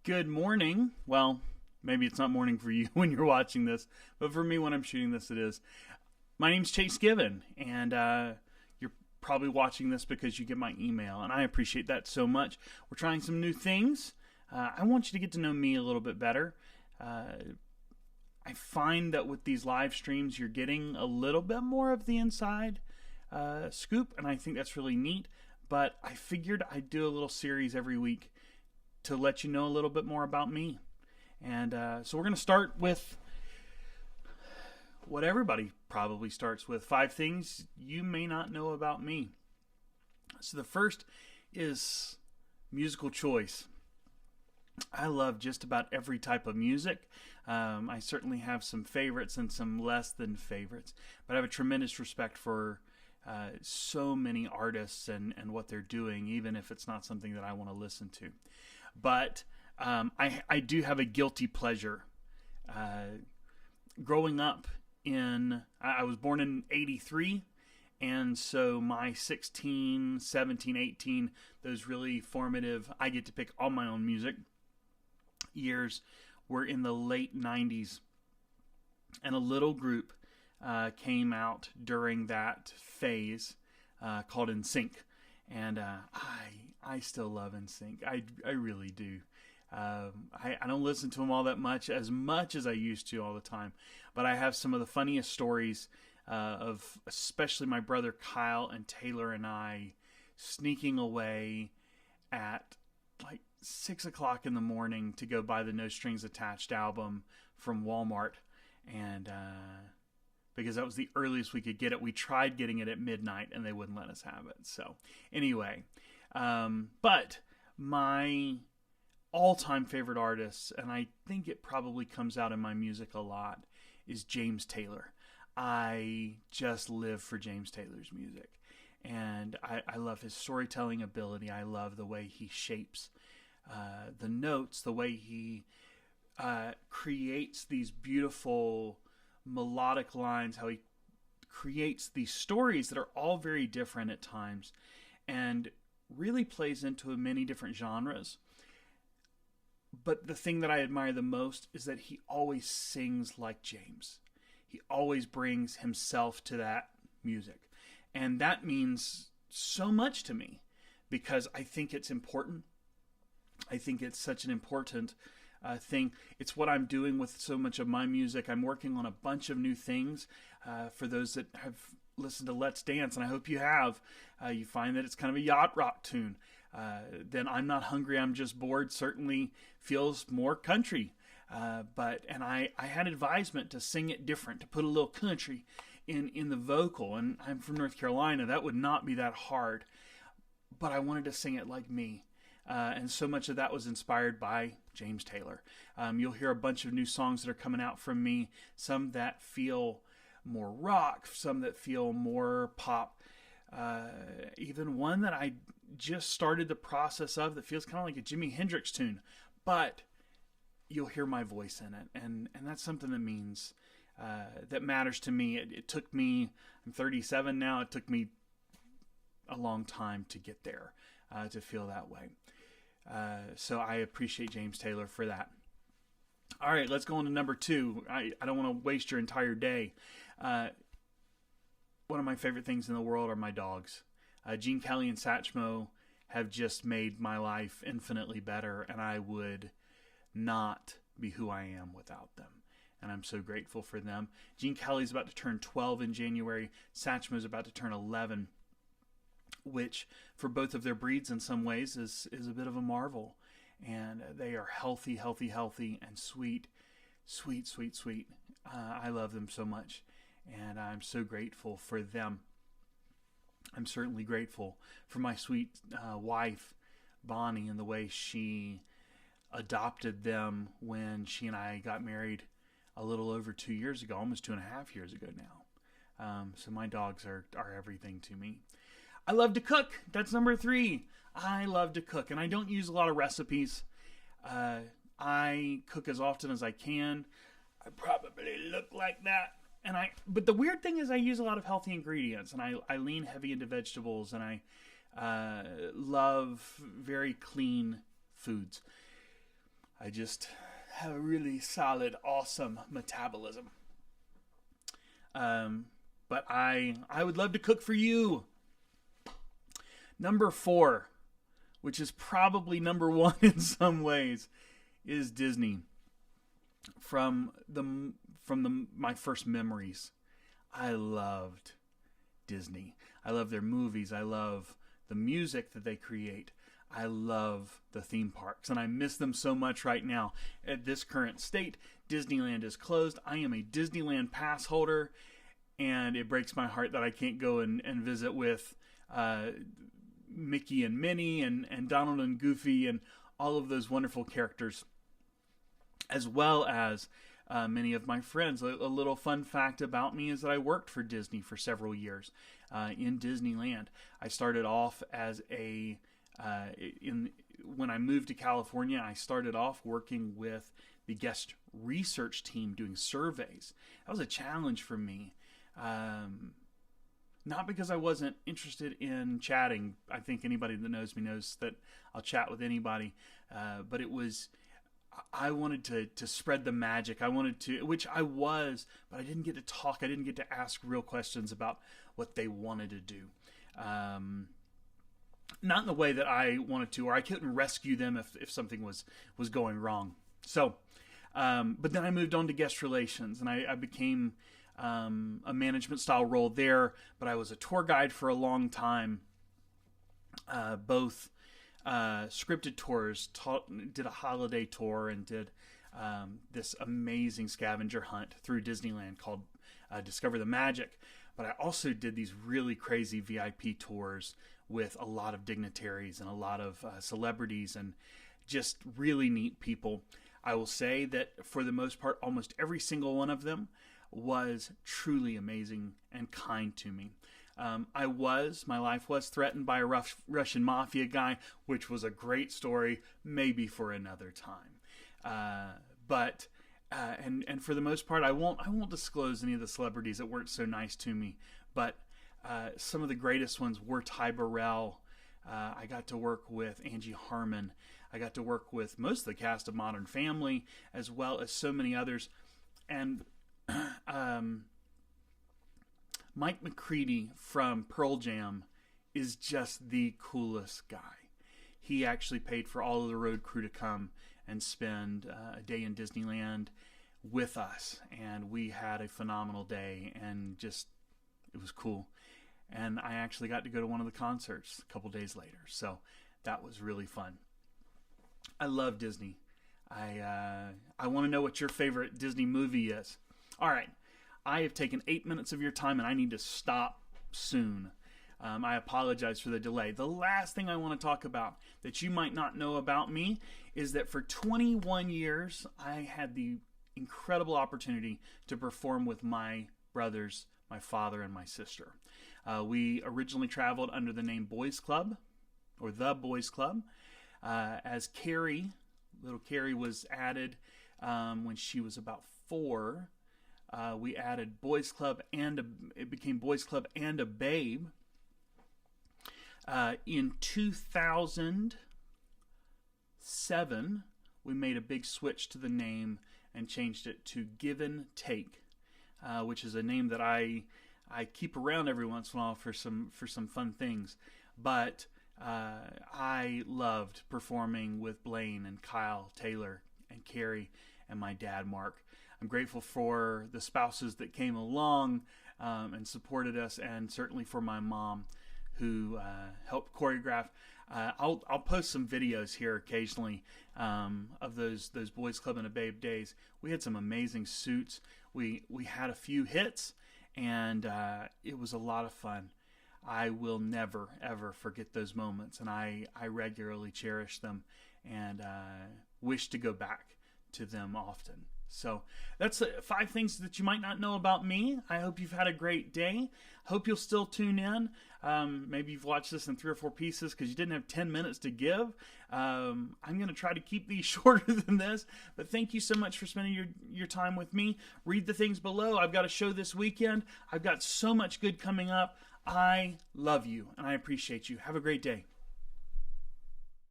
Good morning. Well, maybe it's not morning for you when you're watching this, but for me, when I'm shooting this, it is. My name's Chase Given, and you're probably watching this because you get my email, and I appreciate that so much. We're trying some new things. I want you to get to know me a little bit better. I find that with these live streams, you're getting a little bit more of the inside scoop, and I think that's really neat. But I figured I'd do a little series every week to let you know a little bit more about me. And so we're going to start with what everybody probably starts with: 5 things you may not know about me. So the first is musical choice. I love just about every type of music. I certainly have some favorites and some less than favorites, but I have a tremendous respect for so many artists and what they're doing, even if it's not something that I want to listen to. But I do have a guilty pleasure. Growing up I was born in 83, and so my 16, 17, 18, those really formative, I get to pick all my own music years were in the late 90s. And a little group came out during that phase called NSYNC. And I still love NSYNC. I really do. I don't listen to them all that much as I used to all the time. But I have some of the funniest stories of especially my brother Kyle and Taylor and I sneaking away at like 6 o'clock in the morning to go buy the No Strings Attached album from Walmart. And because that was the earliest we could get it. We tried getting it at midnight and they wouldn't let us have it. So anyway, but my all-time favorite artist, and I think it probably comes out in my music a lot, is James Taylor. I just live for James Taylor's music. And I love his storytelling ability. I love the way he shapes the notes, the way he creates these beautiful melodic lines, how he creates these stories that are all very different at times and really plays into many different genres. But the thing that I admire the most is that he always sings like James. He always brings himself to that music. And that means so much to me because I think it's important. I think it's such an important thing. It's what I'm doing with so much of my music. I'm working on a bunch of new things. For those that have listened to Let's Dance, and I hope you have, you find that it's kind of a yacht rock tune. Then I'm Not Hungry, I'm Just Bored certainly feels more country. And I had advisement to sing it different, to put a little country in the vocal. And I'm from North Carolina. That would not be that hard. But I wanted to sing it like me. And so much of that was inspired by James Taylor. You'll hear a bunch of new songs that are coming out from me, some that feel more rock, some that feel more pop, even one that I just started the process of that feels kind of like a Jimi Hendrix tune, but you'll hear my voice in it, and that's something that means that matters to me. It took me, I'm 37 now, it took me a long time to get there, to feel that way. So I appreciate James Taylor for that. All right, let's go on to number 2. I don't want to waste your entire day. One of my favorite things in the world are my dogs. Gene Kelly and Satchmo have just made my life infinitely better, and I would not be who I am without them. And I'm so grateful for them. Gene Kelly's about to turn 12 in January. Satchmo's about to turn 11, which for both of their breeds in some ways is a bit of a marvel. And they are healthy, and sweet. I love them so much, and I'm so grateful for them. I'm certainly grateful for my sweet wife, Bonnie, and the way she adopted them when she and I got married a little over 2 years ago, almost 2.5 years ago now. So my dogs are everything to me. I love to cook. That's number 3. I love to cook, and I don't use a lot of recipes. I cook as often as I can. I probably look like that. But the weird thing is I use a lot of healthy ingredients, and I lean heavy into vegetables, and I love very clean foods. I just have a really solid, awesome metabolism. But I would love to cook for you. Number 4, which is probably number 1 in some ways, is Disney. From my first memories, I loved Disney. I love their movies. I love the music that they create. I love the theme parks, and I miss them so much right now. At this current state, Disneyland is closed. I am a Disneyland pass holder, and it breaks my heart that I can't go and visit with Mickey and Minnie and Donald and Goofy and all of those wonderful characters, as well as many of my friends. A little fun fact about me is that I worked for Disney for several years in Disneyland. I started off as when I moved to California, I started off working with the guest research team doing surveys. That was a challenge for me. Not because I wasn't interested in chatting. I think anybody that knows me knows that I'll chat with anybody. But I wanted to spread the magic. I wanted to, which I was, but I didn't get to talk. I didn't get to ask real questions about what they wanted to do. Not in the way that I wanted to, or I couldn't rescue them if something was going wrong. So, but then I moved on to guest relations, and I became a management style role there, but I was a tour guide for a long time, both scripted tours, did a holiday tour, and did this amazing scavenger hunt through Disneyland called Discover the Magic. But I also did these really crazy VIP tours with a lot of dignitaries and a lot of celebrities and just really neat people. I will say that for the most part, almost every single one of them was truly amazing and kind to me. My life was threatened by a Russian mafia guy, which was a great story, maybe for another time. But for the most part, I won't disclose any of the celebrities that weren't so nice to me. But some of the greatest ones were Ty Burrell. I got to work with Angie Harmon. I got to work with most of the cast of Modern Family, as well as so many others. And Mike McCready from Pearl Jam is just the coolest guy. He actually paid for all of the road crew to come and spend a day in Disneyland with us, and we had a phenomenal day, and just, it was cool. And I actually got to go to one of the concerts a couple days later, so that was really fun. I love Disney. I want to know what your favorite Disney movie is. All right, I have taken 8 minutes of your time, and I need to stop soon. I apologize for the delay. The last thing I want to talk about that you might not know about me is that for 21 years, I had the incredible opportunity to perform with my brothers, my father, and my sister. We originally traveled under the name Boys Club, or The Boys Club. As Carrie, little Carrie was added when she was about 4. We added Boys Club, and it became Boys Club and a Babe. In 2007, we made a big switch to the name and changed it to Give and Take, which is a name that I keep around every once in a while for some fun things. But I loved performing with Blaine and Kyle, Taylor, and Carrie, and my dad, Mark. I'm grateful for the spouses that came along and supported us, and certainly for my mom, who helped choreograph. I'll post some videos here occasionally of those Boys Club and a Babe days. We had some amazing suits. We had a few hits, and it was a lot of fun. I will never, ever forget those moments, and I regularly cherish them and wish to go back to them often. So that's 5 things that you might not know about me. I hope you've had a great day. Hope you'll still tune in. Maybe you've watched this in 3 or 4 pieces because you didn't have 10 minutes to give. I'm going to try to keep these shorter than this, but thank you so much for spending your time with me. Read the things below. I've got a show this weekend. I've got so much good coming up. I love you, and I appreciate you. Have a great day.